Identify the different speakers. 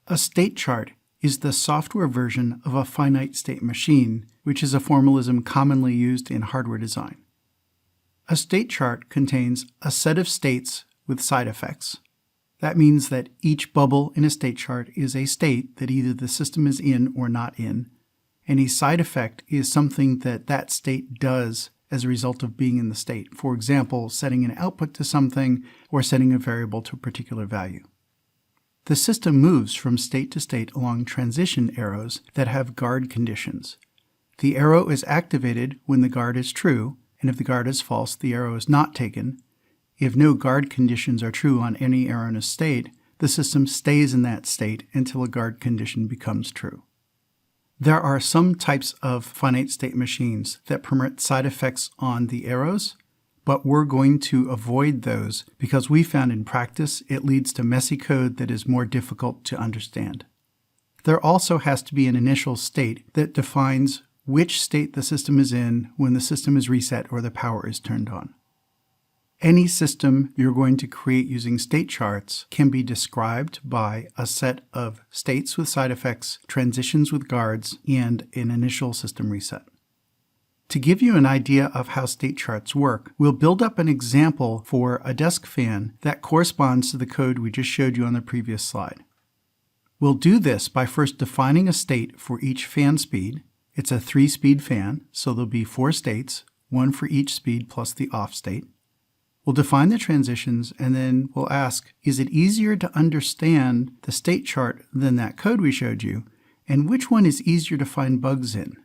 Speaker 1: A state chart is the software version of a finite state machine, which is a formalism commonly used in hardware design. A state chart contains a set of states with side effects. That means that each bubble in a state chart is a state that either the system is in or not in. Any side effect is something that that state does as a result of being in the state. For example, setting an output to something or setting a variable to a particular value. The system moves from state to state along transition arrows that have guard conditions. The arrow is activated when the guard is true, and if the guard is false, the arrow is not taken. If no guard conditions are true on any arrow in a state, the system stays in that state until a guard condition becomes true. There are some types of finite state machines that permit side effects on the arrows, but we're going to avoid those because we found in practice it leads to messy code that is more difficult to understand. There also has to be an initial state that defines which state the system is in when the system is reset or the power is turned on. Any system you're going to create using state charts can be described by a set of states with side effects, transitions with guards, and an initial system reset. To give you an idea of how state charts work, we'll build up an example for a desk fan that corresponds to the code we just showed you on the previous slide. We'll do this by first defining a state for each fan speed. It's a 3-speed fan, so there'll be 4 states, 1 for each speed plus the off state. We'll define the transitions, and then we'll ask, is it easier to understand the state chart than that code we showed you? And which one is easier to find bugs in?